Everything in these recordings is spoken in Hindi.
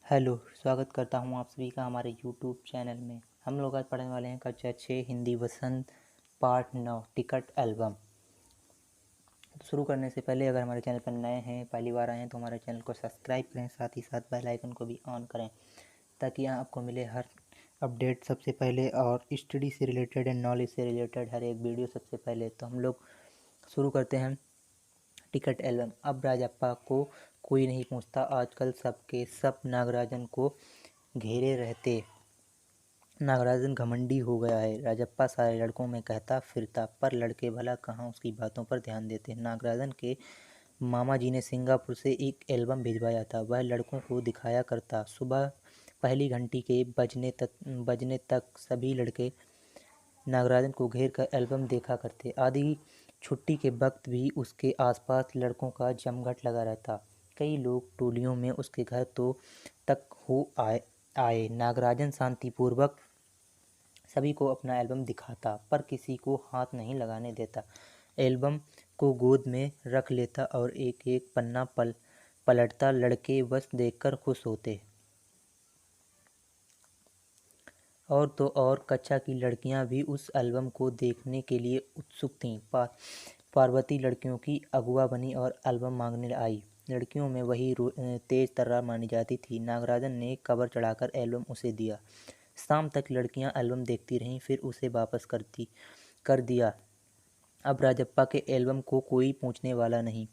हेलो, स्वागत करता हूँ आप सभी का हमारे यूट्यूब चैनल में। हम लोग आज पढ़ने वाले हैं कक्षा 6 हिंदी वसंत पार्ट 9 टिकट एल्बम। तो शुरू करने से पहले अगर हमारे चैनल पर नए हैं, पहली बार आए हैं तो हमारे चैनल को सब्सक्राइब करें, साथ ही साथ बेल आइकन को भी ऑन करें ताकि आपको मिले हर अपडेट सबसे पहले और स्टडी से रिलेटेड एंड नॉलेज से रिलेटेड हर एक वीडियो सबसे पहले। तो हम लोग शुरू करते हैं टिकट एल्बम। अब राजप्पा को कोई नहीं पूछता, आजकल सबके सब नागराजन को घेरे रहते। नागराजन घमंडी हो गया है, राजप्पा सारे लड़कों में कहता फिरता, पर लड़के भला कहाँ उसकी बातों पर ध्यान देते। नागराजन के मामा जी ने सिंगापुर से एक एल्बम भिजवाया था, वह लड़कों को दिखाया करता। सुबह पहली घंटी के बजने तक सभी लड़के नागराजन को घेर कर एल्बम देखा करते। आधी छुट्टी के वक्त भी उसके आसपास लड़कों का जमघट लगा रहता। कई लोग टोलियों में उसके घर तो तक हो आए। नागराजन शांतिपूर्वक सभी को अपना एल्बम दिखाता, पर किसी को हाथ नहीं लगाने देता। एल्बम को गोद में रख लेता और एक एक पन्ना पलटता। लड़के बस देखकर खुश होते। और तो और कक्षा की लड़कियां भी उस एल्बम को देखने के लिए उत्सुक थीं। पार्वती लड़कियों की अगुआ बनी और एल्बम मांगने आई। लड़कियों में वही तेज तर्रार मानी जाती थी। नागराजन ने कवर चढ़ाकर एल्बम उसे दिया। शाम तक लड़कियां एल्बम देखती रहीं, फिर उसे वापस कर दिया। अब राजप्पा के एल्बम को कोई पूछने वाला नहीं।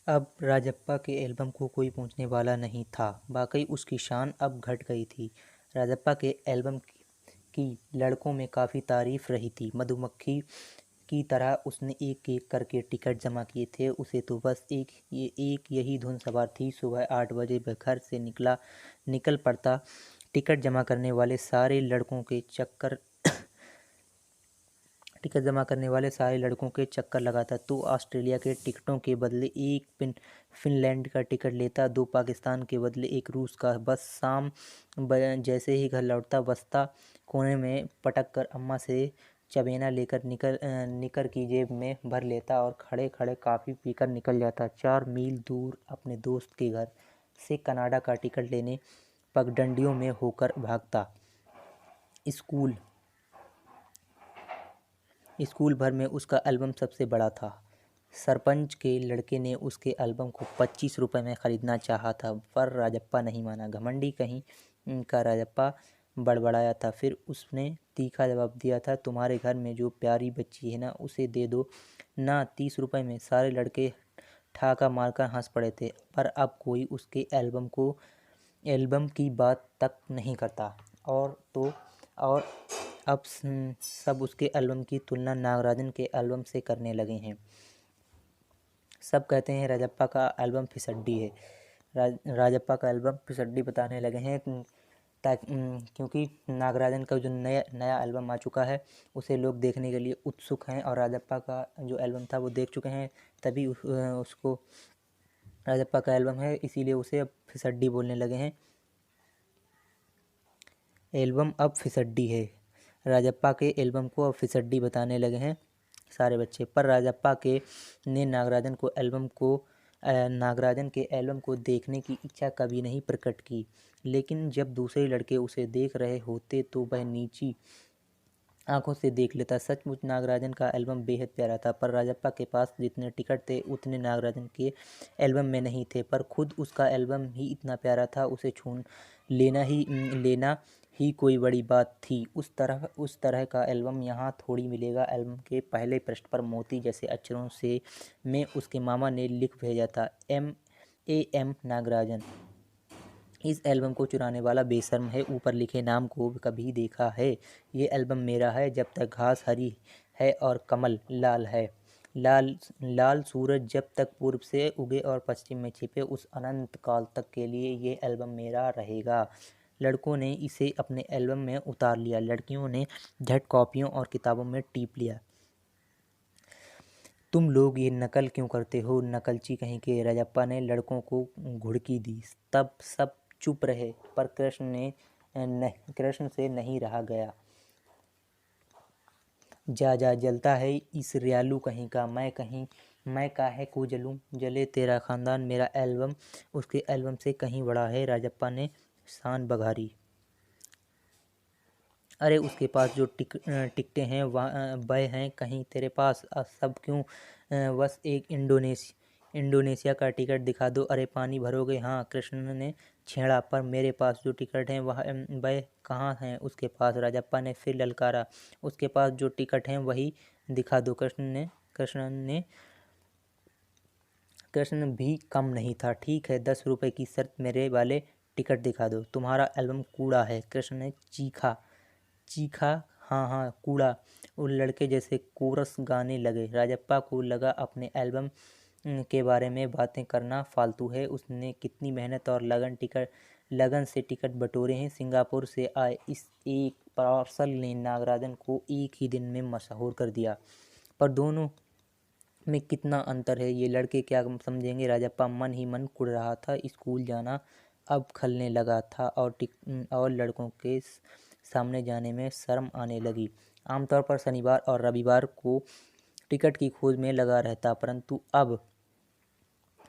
अब राजप्पा के एल्बम को कोई पूछने वाला नहीं था। वाकई उसकी शान अब घट गई थी। राजप्पा के एल्बम की लड़कों में काफ़ी तारीफ रही थी। मधुमक्खी की तरह उसने एक एक करके टिकट जमा किए थे। उसे तो बस एक यही धुन सवार थी। सुबह 8 बजे वह घर से निकल पड़ता। टिकट जमा करने वाले सारे लड़कों के चक्कर लगाता। तो ऑस्ट्रेलिया के टिकटों के बदले एक फिनलैंड का टिकट लेता, 2 पाकिस्तान के बदले एक रूस का। बस शाम जैसे ही घर लौटता, बस्ता कोने में पटक कर अम्मा से चबेना लेकर निकर की जेब में भर लेता और खड़े खड़े कॉफ़ी पीकर निकल जाता। 4 मील दूर अपने दोस्त के घर से कनाडा का टिकट लेने पगडंडियों में होकर भागता। स्कूल भर में उसका एल्बम सबसे बड़ा था। सरपंच के लड़के ने उसके एल्बम को 25 रुपये में ख़रीदना चाहा था, पर राजप्पा नहीं माना। घमंडी कहीं का राजप्पा बड़बड़ाया था। फिर उसने तीखा जवाब दिया था, तुम्हारे घर में जो प्यारी बच्ची है ना, उसे दे दो ना 30 रुपये में। सारे लड़के ठाका मारकर हंस पड़े थे, पर अब कोई उसके एल्बम की बात तक नहीं करता। और अब सब उसके एल्बम की तुलना नागराजन के एल्बम से करने लगे हैं। सब कहते हैं राजप्पा का एल्बम फिसड्डी है। राजप्पा का एल्बम फिसड्डी बताने लगे हैं क्योंकि नागराजन का जो नया एल्बम आ चुका है उसे लोग देखने के लिए उत्सुक हैं, और राजप्पा का जो एल्बम था वो देख चुके हैं, तभी उसको राजप्पा का एल्बम है इसीलिए उसे अब फिसड्डी बोलने लगे हैं। एल्बम अब फिसड्डी है। राजप्पा के एल्बम को अब फिसड्डी बताने लगे हैं सारे बच्चे। पर राजप्पा ने नागराजन के एल्बम को देखने की इच्छा कभी नहीं प्रकट की। लेकिन जब दूसरे लड़के उसे देख रहे होते तो वह नीची आंखों से देख लेता। सचमुच नागराजन का एल्बम बेहद प्यारा था, पर राजप्पा के पास जितने टिकट थे उतने नागराजन के एल्बम में नहीं थे। पर खुद उसका एल्बम ही इतना प्यारा था, उसे लेना ही कोई बड़ी बात थी। उस तरह का एल्बम यहाँ थोड़ी मिलेगा। एल्बम के पहले पृष्ठ पर मोती जैसे अक्षरों में उसके मामा ने लिख भेजा था, M.A.M. नागराजन। इस एल्बम को चुराने वाला बेशर्म है। ऊपर लिखे नाम को कभी देखा है? ये एल्बम मेरा है जब तक घास हरी है और कमल लाल है। लाल सूरज जब तक पूर्व से उगे और पश्चिम में छिपे, उस अनंत काल तक के लिए ये एल्बम मेरा रहेगा। लड़कों ने इसे अपने एल्बम में उतार लिया। लड़कियों ने झट कॉपियों और किताबों में टीप लिया। तुम लोग ये नकल क्यों करते हो, नकलची कहीं के? राजप्पा ने लड़कों को घुड़की दी। तब सब चुप रहे, पर कृष्ण से नहीं रहा गया। जा जलता है इस रियालू कहीं का। मैं कहीं मैं काहे को जलूं, जले तेरा खानदान, मेरा एल्बम उसके एल्बम से कहीं बड़ा है, राजप्पा ने शान बघारी। अरे उसके पास जो टिकटें हैं वह हैं कहीं तेरे पास, सब क्यों, बस एक इंडोनेशिया का टिकट दिखा दो। अरे पानी भरोगे, हाँ कृष्ण ने छेड़ा, पर मेरे पास जो टिकट हैं वह कहाँ हैं उसके पास, राजप्पा ने फिर ललकारा। उसके पास जो टिकट हैं वही दिखा दो। कृष्ण भी कम नहीं था। ठीक है, 10 रुपए की शर्त, मेरे वाले टिकट दिखा दो। तुम्हारा एल्बम कूड़ा है, कृष्ण ने चीखा। हाँ हाँ कूड़ा, उन लड़के जैसे कोरस गाने लगे। राजप्पा को लगा अपने एल्बम के बारे में बातें करना फालतू है। उसने कितनी मेहनत और लगन से टिकट बटोरे हैं। सिंगापुर से आए इस एक पार्सल ने नागराजन को एक ही दिन में मशहूर कर दिया। पर दोनों में कितना अंतर है, ये लड़के क्या समझेंगे। राजप्पा मन ही मन कुढ़ रहा था। स्कूल जाना अब खलने लगा था और लड़कों के सामने जाने में शर्म आने लगी। आमतौर पर शनिवार और रविवार को टिकट की खोज में लगा रहता, परंतु अब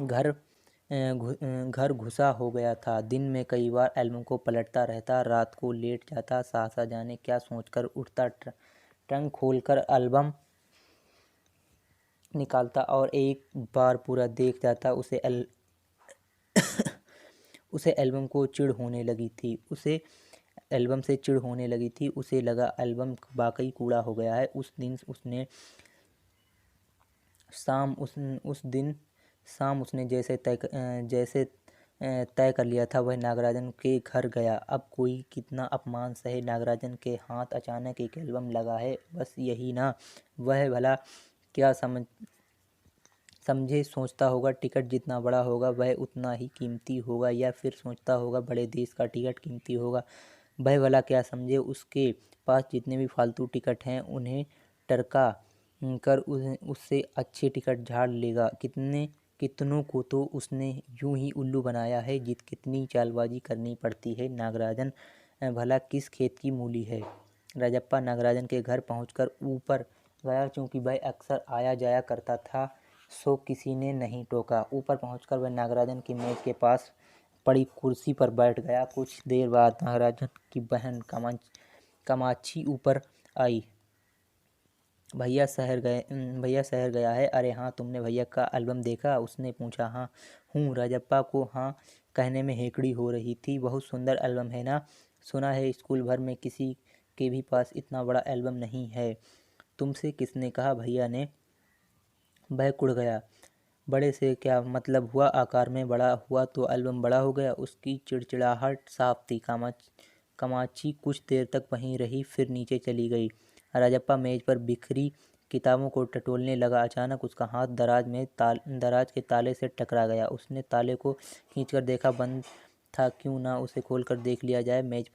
घर घुसा हो गया था। दिन में कई बार एल्बम को पलटता रहता, रात को लेट जाता, सहसा जाने क्या सोचकर उठता, ट्रंक खोलकर एल्बम निकालता और एक बार पूरा देख जाता। उसे एल्बम को चिढ़ होने लगी थी। उसे लगा एल्बम वाकई कूड़ा हो गया है। उस दिन शाम उसने जैसे तय कर लिया था, वह नागराजन के घर गया। अब कोई कितना अपमान सहे, नागराजन के हाथ अचानक एक एल्बम लगा है, बस यही ना। वह भला क्या समझे, सोचता होगा टिकट जितना बड़ा होगा वह उतना ही कीमती होगा, या फिर सोचता होगा बड़े देश का टिकट कीमती होगा। वह भला क्या समझे, उसके पास जितने भी फालतू टिकट हैं उन्हें टरका कर उससे अच्छे टिकट झाड़ लेगा। कितनों को तो उसने यूं ही उल्लू बनाया है। कितनी चालबाजी करनी पड़ती है। नागराजन भला किस खेत की मूली है। राजप्पा नागराजन के घर पहुंचकर ऊपर गया। चूँकि वह अक्सर आया जाया करता था, सो किसी ने नहीं टोका। ऊपर पहुंचकर वह नागराजन की मेज के पास पड़ी कुर्सी पर बैठ गया। कुछ देर बाद नागराजन की बहन कामाक्षी ऊपर आई। भैया शहर गया है। अरे हाँ, तुमने भैया का एल्बम देखा, उसने पूछा। हाँ हूँ, राजप्पा को हाँ कहने में हेकड़ी हो रही थी। बहुत सुंदर एल्बम है ना। सुना है स्कूल भर में किसी के भी पास इतना बड़ा एल्बम नहीं है। तुमसे किसने कहा, भैया ने। वह कुड़ गया। बड़े से क्या मतलब हुआ, आकार में बड़ा हुआ तो एल्बम बड़ा हो गया। उसकी चिड़चिड़ाहट साफ थी। कामाक्षी कुछ देर तक वहीं रही, फिर नीचे चली गई। राजप्पा मेज पर बिखरी किताबों को टटोलने लगा। अचानक उसका हाथ दराज के ताले से टकरा गया। उसने ताले को खींचकर देखा, बंद था। क्यों ना उसे खोलकर देख लिया जाए। मेज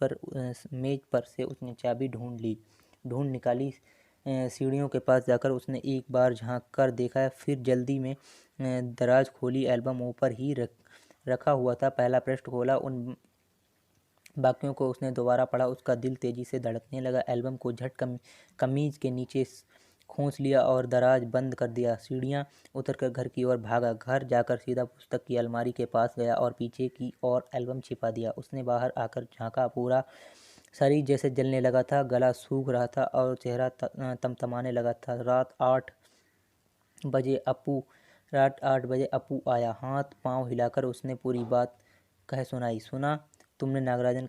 पर से उसने चाबी ढूंढ निकाली। सीढ़ियों के पास जाकर उसने एक बार झांक कर देखा, फिर जल्दी में दराज खोली। एल्बम ऊपर ही रखा हुआ था। पहला पृष्ठ खोला, उन बाकियों को उसने दोबारा पढ़ा। उसका दिल तेजी से धड़कने लगा। एल्बम को झट कमीज के नीचे खोंस लिया और दराज बंद कर दिया। सीढ़ियाँ उतरकर घर की ओर भागा। घर जाकर सीधा पुस्तक की अलमारी के पास गया और पीछे की ओर एल्बम छिपा दिया। उसने बाहर आकर झाँका। पूरा शरीर जैसे जलने लगा था, गला सूख रहा था और चेहरा तमतमाने लगा था। रात 8 बजे अपू आया। हाथ पांव हिलाकर उसने पूरी बात कह सुनाई। सुना तुमने नागराजन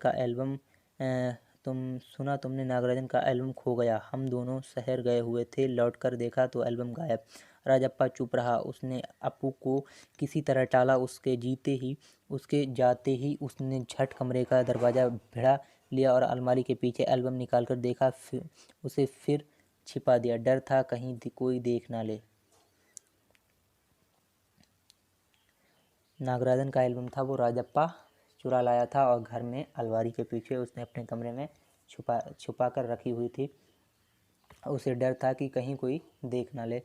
का एल्बम खो गया। हम दोनों शहर गए हुए थे, लौटकर देखा तो एल्बम गायब। राजप्पा चुप रहा। उसने अपू को किसी तरह टाला। उसके जाते ही उसने झट कमरे का दरवाज़ा भिड़ा लिया और अलमारी के पीछे एल्बम निकालकर देखा, उसे फिर छिपा दिया। डर था कहीं कोई देख ना ले। नागराजन का एल्बम था, वो राजप्पा चुरा लाया था और घर में अलमारी के पीछे उसने अपने कमरे में छुपा कर रखी हुई थी। उसे डर था कि कहीं कोई देख ना ले।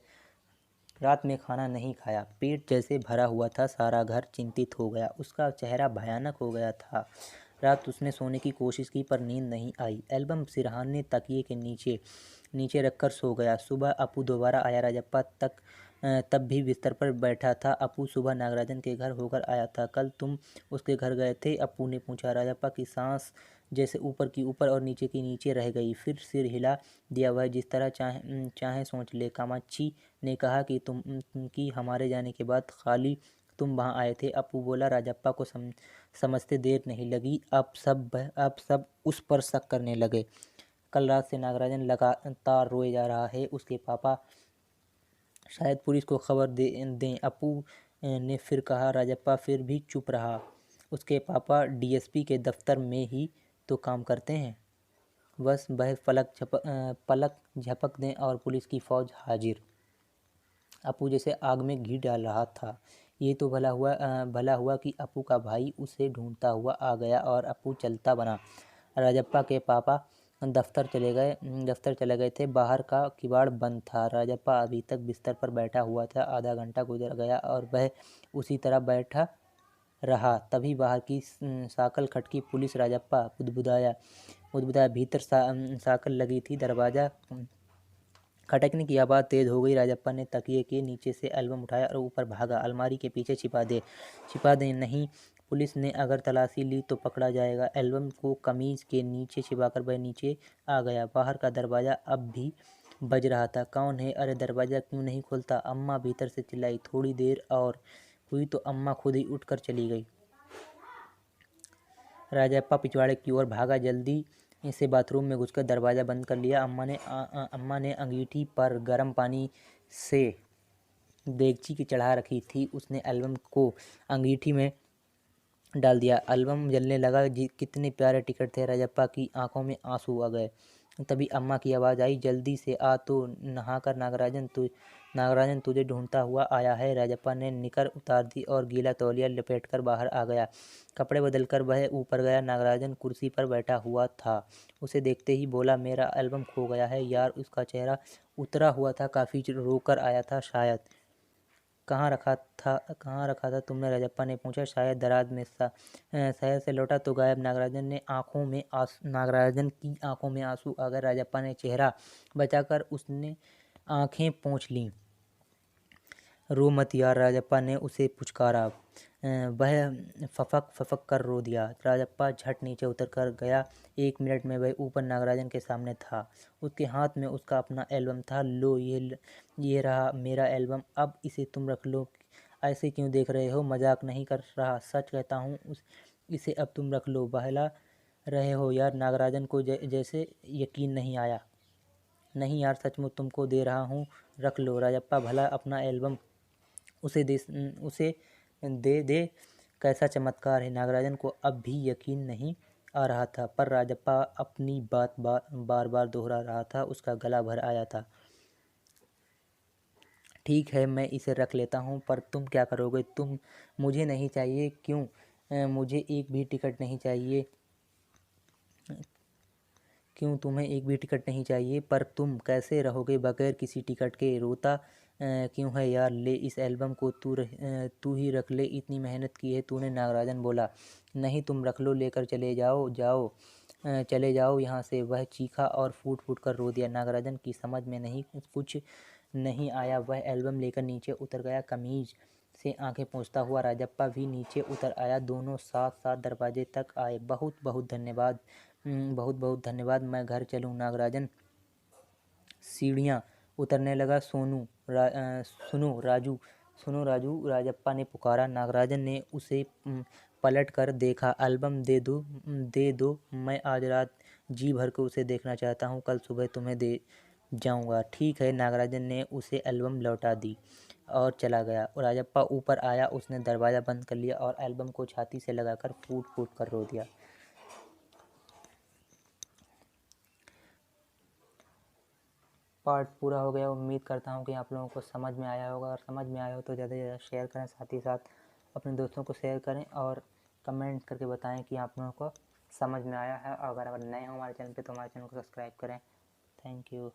रात में खाना नहीं खाया, पेट जैसे भरा हुआ था। सारा घर चिंतित हो गया। उसका चेहरा भयानक हो गया था। रात उसने सोने की कोशिश की पर नींद नहीं आई। एल्बम सिरहाने तकिए के नीचे रखकर सो गया। सुबह अपू दोबारा आया। राजप्पा तब भी बिस्तर पर बैठा था। अपू सुबह नागराजन के घर होकर आया था। कल तुम उसके घर गए थे? अपू ने पूछा। राजप्पा की सांस जैसे ऊपर की ऊपर और नीचे की नीचे रह गई। फिर सिर हिला दिया। वह जिस तरह चाहे सोच ले। कामाक्षी ने कहा कि कि हमारे जाने के बाद खाली तुम वहाँ आए थे। अपू बोला। राजप्पा को समझते देर नहीं लगी। अब सब उस पर शक करने लगे। कल रात से नागराजन लगातार रोए जा रहा है। उसके पापा शायद पुलिस को खबर दें। अपू ने फिर कहा। राजप्पा फिर भी चुप रहा। उसके पापा डीएसपी के दफ्तर में ही तो काम करते हैं। बस वह पलक झपक दें और पुलिस की फौज हाजिर। अपू जैसे आग में घी डाल रहा था। ये तो भला हुआ कि अपू का भाई उसे ढूंढता हुआ आ गया और अपू चलता बना। राजप्पा के पापा दफ्तर चले गए थे। बाहर का किवाड़ बंद था। राजप्पा अभी तक बिस्तर पर बैठा हुआ था। आधा घंटा गुजर गया और वह उसी तरह बैठा रहा। तभी बाहर की साकल खटकी। पुलिस। राजप्पा बुदबुदाया। भीतर साकल लगी थी। दरवाज़ा खटकने की आवाज़ तेज़ हो गई। राजप्पा ने तकिए के नीचे से एल्बम उठाया और ऊपर भागा। अलमारी के पीछे छिपा दे। नहीं, पुलिस ने अगर तलाशी ली तो पकड़ा जाएगा। एल्बम को कमीज के नीचे छिपाकर वह नीचे आ गया। बाहर का दरवाज़ा अब भी बज रहा था। कौन है? अरे दरवाज़ा क्यों नहीं खुलता? अम्मा भीतर से चिल्लाई। थोड़ी देर और हुई तो अम्मा खुद ही उठकर चली गई। राजप्पा पिछवाड़े की ओर भागा। जल्दी से बाथरूम में घुसकर दरवाज़ा बंद कर लिया। अम्मा ने अंगीठी पर गर्म पानी से देगची की चढ़ा रखी थी। उसने एल्बम को अंगीठी में डाल दिया। एल्बम जलने लगा। कितने प्यारे टिकट थे। राजप्पा की आंखों में आंसू आ गए। तभी अम्मा की आवाज़ आई। जल्दी से आ तो नहाकर नागराजन तुझे ढूंढता हुआ आया है। राजप्पा ने निकर उतार दी और गीला तौलिया लपेटकर बाहर आ गया। कपड़े बदलकर वह ऊपर गया। नागराजन कुर्सी पर बैठा हुआ था। उसे देखते ही बोला। मेरा एल्बम खो गया है यार। उसका चेहरा उतरा हुआ था। काफ़ी रोकर आया था शायद। कहाँ रखा था तुमने? राजप्पा ने पूछा। शायद दराज में। शहर से लौटा तो गायब। नागराजन की आंखों में आंसू आ गए। राजप्पा ने चेहरा बचाकर उसने आंखें पोंछ लीं। रो मत यार। राजप्पा ने उसे पुचकारा। वह फफक कर रो दिया। राजप्पा झट नीचे उतर कर गया। 1 मिनट में वह ऊपर नागराजन के सामने था। उसके हाथ में उसका अपना एल्बम था। लो ये रहा मेरा एल्बम। अब इसे तुम रख लो। ऐसे क्यों देख रहे हो? मजाक नहीं कर रहा, सच कहता हूँ। इसे अब तुम रख लो। बहला रहे हो यार। नागराजन को जैसे यकीन नहीं आया। नहीं यार, सचमुच तुमको दे रहा हूँ, रख लो। राजप्पा भला अपना एल्बम उसे दे। कैसा चमत्कार है। नागराजन को अब भी यकीन नहीं आ रहा था, पर राजप्पा अपनी बात बार बार दोहरा रहा था। उसका गला भर आया था। ठीक है, मैं इसे रख लेता हूँ, पर तुम क्या करोगे? मुझे नहीं चाहिए। क्यों? मुझे एक भी टिकट नहीं चाहिए। क्यों तुम्हें एक भी टिकट नहीं चाहिए? पर तुम कैसे रहोगे बगैर किसी टिकट के? रोता क्यों है यार? ले इस एल्बम को तू ही रख ले। इतनी मेहनत की है तूने। नागराजन बोला। नहीं, तुम रख लो। लेकर चले जाओ यहाँ से। वह चीखा और फूट फूट कर रो दिया। नागराजन की समझ में कुछ नहीं आया। वह एल्बम लेकर नीचे उतर गया। कमीज से आंखें पोंछता हुआ राजप्पा भी नीचे उतर आया। दोनों साथ साथ दरवाजे तक आए। बहुत बहुत धन्यवाद। मैं घर चलूँ? नागराजन सीढ़ियाँ उतरने लगा। सुनो राजू, राजप्पा ने पुकारा। नागराजन ने उसे पलट कर देखा। एल्बम दे दो। मैं आज रात जी भर के उसे देखना चाहता हूँ। कल सुबह तुम्हें दे जाऊँगा। ठीक है। नागराजन ने उसे एल्बम लौटा दी और चला गया। राजप्पा ऊपर आया। उसने दरवाज़ा बंद कर लिया और एल्बम को छाती से लगाकर फूट फूट कर रो दिया। पार्ट पूरा हो गया। उम्मीद करता हूँ कि आप लोगों को समझ में आया होगा, और समझ में आया हो तो ज़्यादा से ज़्यादा शेयर करें। साथ ही साथ अपने दोस्तों को शेयर करें और कमेंट करके बताएं कि आप लोगों को समझ में आया है। और अगर नए हो हमारे चैनल पे तो हमारे चैनल को सब्सक्राइब करें। Thank you.